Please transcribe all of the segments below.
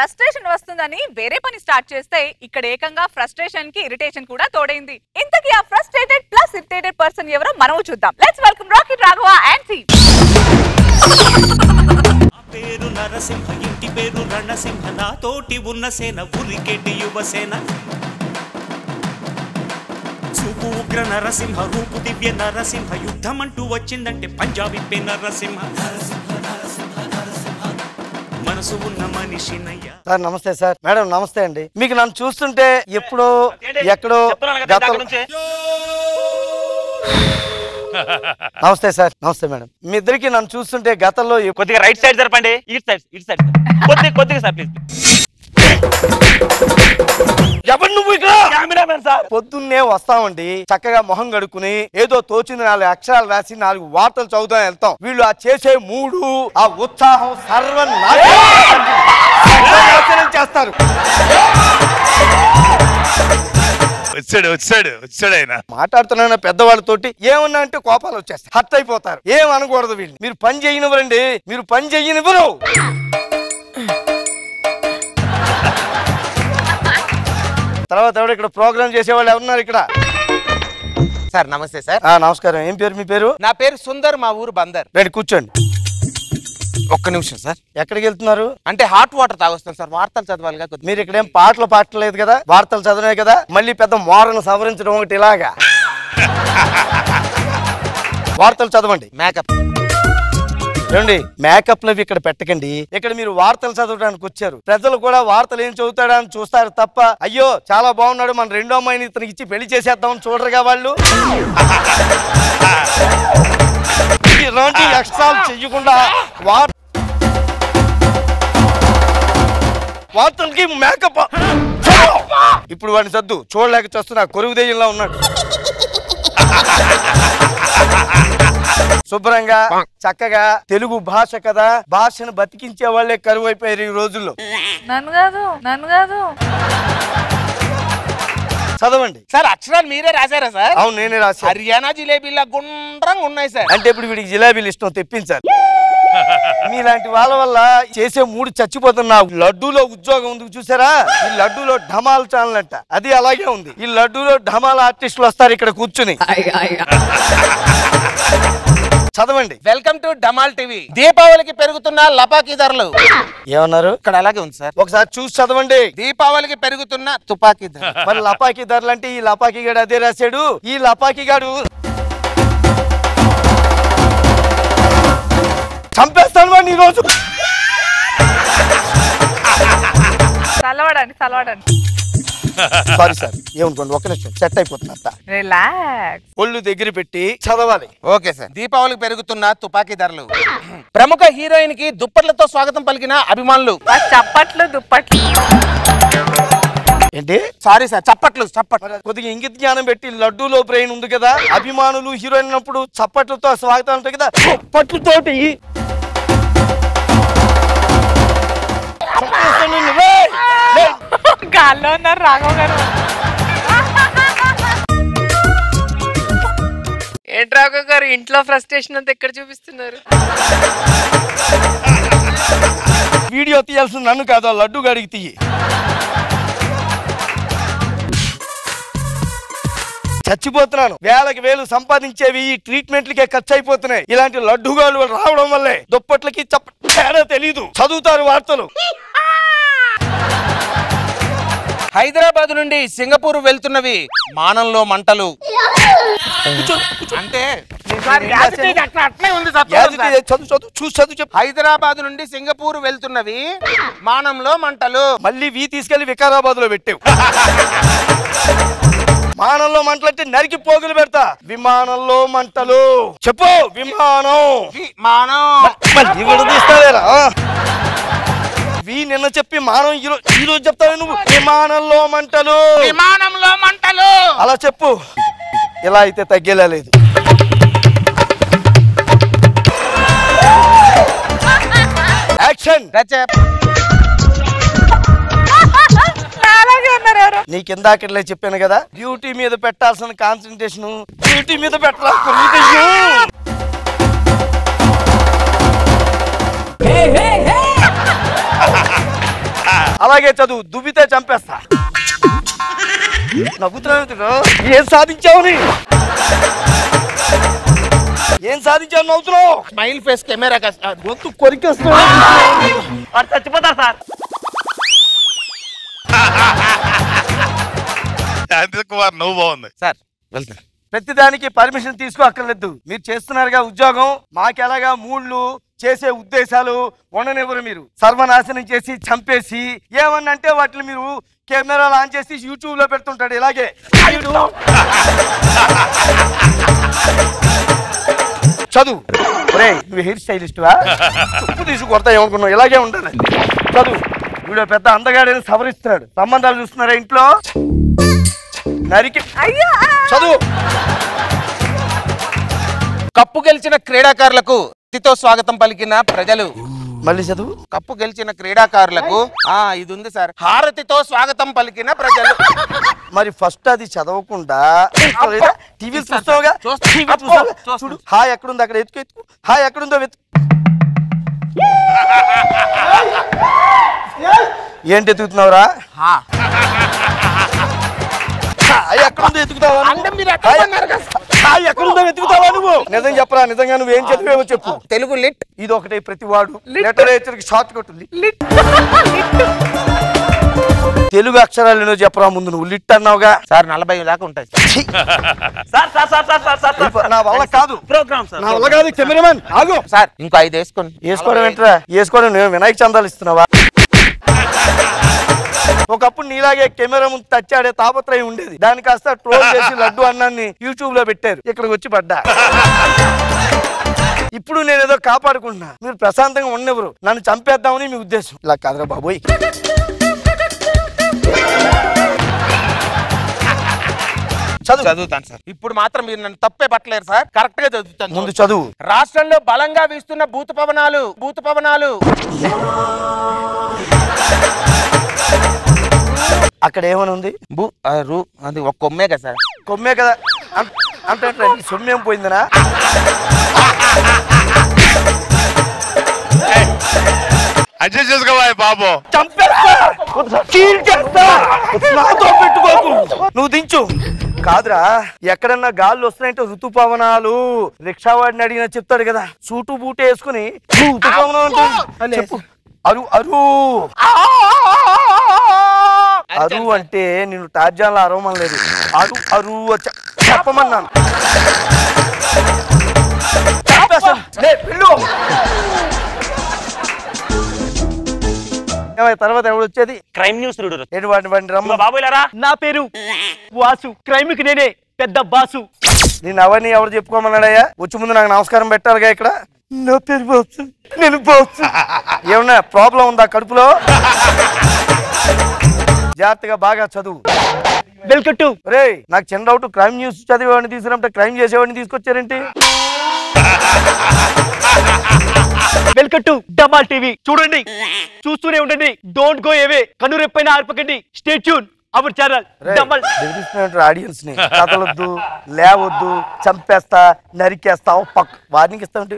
Frustration వస్తుందని వేరే పని స్టార్ట్ చేస్తే ఇక్కడ ఏకంగా ఫ్రస్ట్రేషన్ కి ఇరిటేషన్ కూడా తోడైంది. ఇంతకీ ఆ ఫ్రస్ట్రేటెడ్ ప్లస్ ఇరిటేటెడ్ పర్సన్ ఎవరో మనం చూద్దాం. Let's welcome rocket Raghava and team. పేరు నరసింహ, ఇంటి పేరు రణసింహ, నా తోటి ఉన్న సేన ఉరికెటి యువసేన. చూపు ఉగ్ర నరసింహ, రూపు దివ్య నరసింహ, యుద్ధం అంటూ వచ్చిందంటే పంజాబీ పే నరసింహ. మనసు ఉన్న మనిషినయ్యా. సార్ నమస్తే సార్. మేడం నమస్తే అండి. మీకు నన్ను చూస్తుంటే ఎప్పుడో ఎక్కడో నమస్తే సార్. నమస్తే మేడం. మీ ఇద్దరికి నన్ను చూస్తుంటే గతంలో కొద్దిగా రైట్ సైడ్ జరపండి. ఇటు సైడ్ కొద్దిగా సార్ ప్లీజ్. ఎవరు నువ్వు ఇక్కడ? Cameramen sir. పొద్దున్నే వస్తామండి, చక్కగా మొహం కడుక్కుని ఏదో తోచింది 4 అక్షరాలు రాసి 4 వార్తలు చదువుతాం వెళ్తాం. వీళ్ళు ఆ చేసే మూడు, ఆ ఉత్సాహం సర్వనాశనం చేస్తారు. వచ్చాడు ఆయన మాట్లాడుతున్నా పెద్దవాళ్ళతోటి ఏమన్నా అంటే కోపాలు వచ్చేస్తాయి, హర్ట్ అయిపోతారు. ఏం అనకూడదు వీళ్ళు. మీరు పని చేయనివ్వరండి, మీరు పని చేయనివ్వరు. తర్వాత ఎవరు ఇక్కడ ప్రోగ్రామ్ చేసేవాళ్ళు ఎవరున్నారు ఇక్కడ? సార్ నమస్తే సార్. నమస్కారం. ఏం పేరు మీ పేరు? నా పేరు సుందర్, మా ఊరు బందర్. రండి కూర్చోండి. ఒక్క నిమిషం సార్. ఎక్కడికి వెళ్తున్నారు? అంటే హాట్ వాటర్ తాగొస్తాను సార్, వార్తలు చదవాలిగా. మీరు ఇక్కడేం పాటలు పాడలేదు కదా, వార్తలు చదవనే కదా, మళ్ళీ పెద్ద మోరను సవరించడం ఒకటి ఇలాగా. వార్తలు చదవండి. మేకప్ ఏమండి, మేకప్ లవి ఇక్కడ పెట్టకండి. ఇక్కడ మీరు వార్తలు చదవడానికి వచ్చారు. ప్రజలు కూడా వార్తలు ఏం చదువుతాడా అని చూస్తారు తప్ప, అయ్యో చాలా బాగున్నాడు మన రెండో అమ్మాయిని ఇతనికి ఇచ్చి పెళ్లి చేసేద్దామని చూడరుగా వాళ్ళు. ఇలాంటి ఎక్స్ట్రాలు చెయ్యకుండా వార్తలకి మేకప్. ఇప్పుడు వాడిని సద్దు చూడలేక చూస్తున్నా, కొరువు దెయ్యంలా ఉన్నాడు. శుభ్రంగా చక్కగా తెలుగు భాష కదా, భాషను బతికించే వాళ్ళే కరువు అయిపోయారు ఈ రోజుల్లో. నన్ను కాదు చదవండి సార్. అక్షరాలు మీరే రాశారా సార్? అవును నేనే రాశాను. హర్యానా జిలేబీలా గుండ్రంగా ఉన్నాయి సార్. అంటే ఇప్పుడు వీడికి జిలేబీలు ఇష్టం, తెప్పించాలి. మీలాంటి వాళ్ళ వల్ల చేసే మూడు చచ్చిపోతున్నా. లడ్డూలో ఉద్యోగం ఉంది చూసారా, ఈ లడ్డూలో ఢమాల్ ఛానల్ అంట, అది అలాగే ఉంది. ఈ లడ్డూలో ఢమాల్ ఆర్టిస్టులు వస్తారు ఇక్కడ కూర్చుని. చదవండి. Welcome to Damaal TV. దీపావళికి పెరుగుతున్న లపాకీ ధరలు. ఏమన్నారు? ఇక్కడ అలాగే ఉంది సార్. ఒకసారి చూసి చదవండి. దీపావళికి పెరుగుతున్న తుపాకీ ధర. మరి లపాకీ ధరలు అంటే ఈ లపాకీ గాడు అదే రాశాడు. ఈ లపాకీ గాడు చంపేస్తాను వాడిని ఈ రోజు. చల్లవడండి సారీ సార్, ఏమనుకోండి, ఒక్క నిమిషం సెట్ అయిపోతున్నా. రిలాక్స్. ఒళ్ళు దగ్గర పెట్టి చదవాలి. Okay sir. దీపావళికి పెరుగుతున్న తుపాకీ ధరలు. ప్రముఖ హీరోయిన్ కి దుప్పట్లతో స్వాగతం పలికిన అభిమానులు. చప్పట్లు దుప్పట్లు. ఏంటి? సారీ సార్, చప్పట్లు. కొద్దిగా ఇంగిత జ్ఞానం పెట్టి. లడ్డూలో బ్రెయిన్ ఉంది కదా, అభిమానులు హీరోయిన్ అన్నప్పుడు చప్పట్లతో స్వాగతం ఉంటాయి కదా, చప్పట్లతోటి గాల్లో ఉన్నారు రాఘవ గారు. ఏంటి రాఘవ గారు ఇంట్లో ఫ్రస్ట్రేషన్ అంతా ఎక్కడ చూపిస్తున్నారు? వీడియో తీయాల్సిన నన్ను కాదు, లడ్డు గాడికి తీయి. చచ్చిపోతున్నాను. వేలకు వేలు సంపాదించేవి ఈ ట్రీట్మెంట్లకే ఖర్చు అయిపోతున్నాయి. ఇలాంటి లడ్డుగాళ్ళు రావడం వల్లే దుప్పట్లకి తేడా తెలీదు, చదువుతారు వార్తలు. హైదరాబాద్ నుండి సింగపూర్ వెళ్తున్నవి మానంలో మంటలు. అంటే హైదరాబాద్ నుండి సింగపూర్ వెళ్తున్నవి మానంలో మంటలు. మళ్ళీ వీ తీసుకెళ్లి వికారాబాద్ లో పెట్టావు. విమానంలో మంటలు అంటే నరికి పోగులు పెడతా. విమానంలో మంటలు చెప్పు. విమానం తీస్తావేరా? నిన్న చెప్పి మానం ఈరోజు చెప్తావు నువ్వు. విమానంలో మంటలు అలా చెప్పు. ఇలా అయితే తగ్గేలా లేదు. యాక్షన్. నీకు ఇందాకలే చెప్పాను కదా, బ్యూటీ మీద పెట్టాల్సిన కాన్సన్ట్రేషన్ బ్యూటీ మీద పెట్టాలి. అలాగే చదువు, దువ్వితే చంపేస్తా. నవ్వుతున్నావు, ఏం సాధించావు? ఏం సాధించావు? నవ్వుతున్నావు. స్మైల్ ఫేస్ కెమెరా గొంతు కొరికేస్తున్నా. చచ్చిపోతారు సార్. శాంతి కుమార్ నువ్వు బాగుంది సార్. వెళ్తా. ప్రతిదానికి పర్మిషన్ తీసుకో అక్కర్లేదు. మీరు చేస్తున్నారుగా ఉద్యోగం, మాకెలాగా మూళ్ళు చేసే ఉద్దేశాలు ఉండనివ్వరు. మీరు సర్వనాశనం చేసి చంపేసి ఏమన్నంటే వాటిని మీరు కెమెరాలు ఆన్ చేసి యూట్యూబ్ లో పెడుతుంటాడు. ఇలాగే చదువు. నువ్వు హెయిర్ స్టైలిస్టువా? ఉప్పు తీసుకొడతా ఏమనుకున్నావు? ఇలాగే ఉండాలి. చదువు. వీడు పెద్ద అందగాడని సవరిస్తున్నాడు. సంబంధాలు చూస్తున్నారా ఇంట్లో? నరికి చదువు. కప్పు గెలిచిన క్రీడాకారులకు అతితో స్వాగతం పలికిన ప్రజలు. మళ్ళీ చదువు. కప్పు గెలిచిన క్రీడాకారులకు ఇది ఉంది సార్, హారతితో స్వాగతం పలికిన ప్రజలు. మరి ఫస్ట్ అది చదవకుండా టీవీ చూస్తావుగా, చూడు. హాయ్ ఎక్కడుంది? అక్కడ ఎత్తుకు ఎత్తుకు. హాయ్ ఎక్కడుందో వెతు. ఏంటి ఎత్తుకుతున్నావురా? ఎక్కడుందో ఎత్తుకుతావా? ఎక్కడుందో వెతుకుతావా నువ్వు? నిజం చెప్పరా, నిజంగా నువ్వు ఏం చదివేవో చెప్పు. తెలుగు లిట్. ఇది ఒకటి ప్రతి వాడు లిటరేచర్ కి షార్ట్ కట్ ఉంది. తెలుగు అక్షరాలు ఎన్నో చెప్పరా ముందు. నువ్వు లిట్ అన్నావుగా సార్. 40 దాకా ఉంటాయి నా వల్ల కాదు. ప్రోగ్రామ్ సార్, నా వల్ల కాదు. కెమెరామెన్ ఆగు సార్. ఇంకో 5 వేసుకోండి. వేసుకోవడం ఏంట్రా? వేసుకోవడం నేను వినాయక చందాలు ఇస్తున్నావా? ఒకప్పుడు నీలాగే కెమెరా ముందు తచ్చాడే తాపత్రయం ఉండేది. దాని కాస్త ట్రోల్ చేసి లడ్డు అన్నాన్ని యూట్యూబ్ లో పెట్టారు. ఇక్కడికి వచ్చి పడ్డా. ఇప్పుడు నేనేదో కాపాడుకుంటున్నా, మీరు ప్రశాంతంగా ఉండెవరు. నన్ను చంపేద్దామని మీ ఉద్దేశం. ఇలా కాదురా బాబోయ్. చదువుతాను సార్. ఇప్పుడు మాత్రం మీరు నన్ను తప్పే పట్టలేరు సార్. కరెక్ట్ గా చదువుతాను. ముందు చదువు. రాష్ట్రంలో బలంగా వీస్తున్న భూత పవనాలు. అక్కడ ఏమని ఉంది? అది ఒక కొమ్మే కదా సార్. కొమ్మే కదా అంటే సొమ్మేం పోయిందనా? అడ్జస్ట్ చేసుకోవా బాబు. నాతో పెట్టుకోకు. నువ్వు దించు. కాదురా, ఎక్కడన్నా గాల్లో వస్తున్నాయంటే ఋతుపవనాలు. రిక్షా వాడిని అడిగినా చెప్తాడు కదా. సూటు బూటు వేసుకుని ఋతుపవనాలు చెప్పు. అరు అంటే నేను టార్జాన్లో అరవమని లేదు. అరు చెప్పమన్నాను. తర్వాత ఎవడు వచ్చేది? క్రైమ్ న్యూస్ బాబు. నా పేరు వాసు, క్రైమ్ కి నేనే పెద్ద బాసు. నేను అవన్నీ ఎవరు చెప్పుకోమన్నాడయ్యా? వచ్చి ముందు నాకు నమస్కారం పెట్టాలిగా. ఇక్కడ నా పేరు బాసు, నేను బాసు. ఏమన్నా ప్రాబ్లం ఉందా కడుపులో? జాగ్రత్తగా బాగా చదువు. Welcome to. రే, నాకు చిన్న డౌట్. క్రైమ్ న్యూస్ చదివేవాడిని తీసుకున్నప్పుడు క్రైమ్ చేసేవాడిని తీసుకొచ్చారేంటి? Welcome to Damaal TV. చూడండి, చూస్తూనే ఉండండి. Don't go away. కనురెప్పైనా ఆర్పకండి. Stay tune our channel Damaal. Audience ని కదలొద్దు, లేవద్దు, చంపేస్తా, నరికేస్తా, వార్నింగ్ ఇస్తా ఉంటే.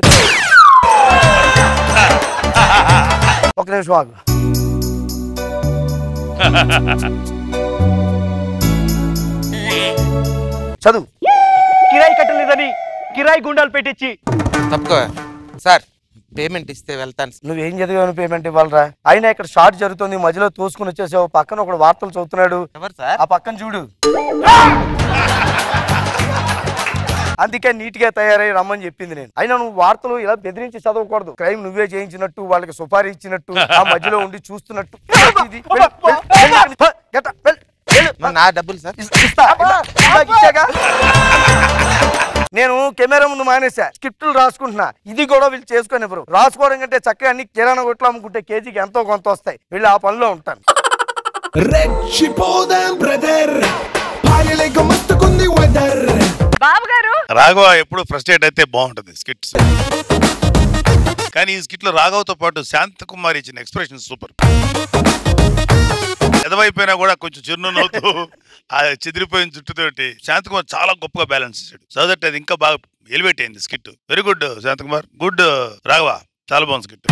ఒక నిమిషం ఆగు. చదువు. కిరాయి కట్టలేదని కిరాయి గుండాలు పెట్టించి. తప్పుకో సార్. పేమెంట్ ఇస్తే వెళ్తాను. నువ్వేం చదివాను పేమెంట్ ఇవ్వాలరా? అయినా ఇక్కడ షార్ట్ జరుగుతుంది, మధ్యలో తోసుకుని వచ్చేసావు. పక్కన ఒకడు వార్తలు చదువుతున్నాడు. ఎవరు సార్? ఆ పక్కన చూడు. అందుకే నీట్ గా తయారై రమ్మని చెప్పింది నేను. అయినా నువ్వు వార్తలు ఇలా బెదిరించి చదవకూడదు. క్రైమ్ నువ్వే చేయించినట్టు, వాళ్ళకి సుపారీ ఇచ్చినట్టు, ఆ మధ్యలో ఉండి చూస్తున్నట్టు. నా డబ్బులు సార్ నేను కెమెరా ముందు మానేసా. స్క్రిప్టులు రాసుకుంటున్నా. ఇది కూడా వీళ్ళు చేసుకొని ఎవరు రాసుకోవడం కంటే చక్కగా అన్ని కిరాణా కొట్లు అమ్ముకుంటే కేజీకి ఎంతో కొంత వస్తాయి. వీళ్ళు ఆ పనిలో ఉంటాను. బాబు గారు, రాఘవ ఎప్పుడు ఫ్రస్ట్రేట్ అయితే బాగుంటది స్కిట్స్. కానీ ఈ స్కిట్ లో రాఘవతో పాటు శాంత కుమార్ ఇచ్చిన ఎక్స్ప్రెషన్ సూపర్. ఎదవైపోయినా కూడా కొంచెం చిరునవ్వుతూ ఆ చెదిరిపోయిన జుట్టుతోటి శాంతకుమార్ చాలా గొప్పగా బ్యాలెన్స్ చేశాడు. సో దట్ అది ఇంకా బాగా ఎలివేట్ అయింది skit. Very good Shanthakumar. Good Raghava. చాలా బాగుంది స్కిట్.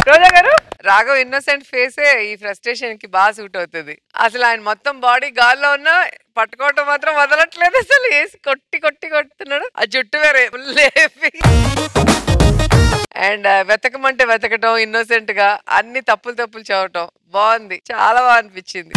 రోజా గారు రాఘవ్ ఇన్నోసెంట్ ఫేసే ఈ ఫ్రస్ట్రేషన్ కి బాగా సూట్ అవుతుంది. అసలు ఆయన మొత్తం బాడీ గాల్లో ఉన్నా పట్టుకోవటం మాత్రం వదలట్లేదు. అసలు వేసి కొట్టుతున్నాడు. ఆ జుట్టు వేరే లేపి అండ్ వెతకమంటే వెతకటం ఇన్నోసెంట్ గా అన్ని తప్పులు చదవటం బాగుంది. చాలా బాగా అనిపించింది.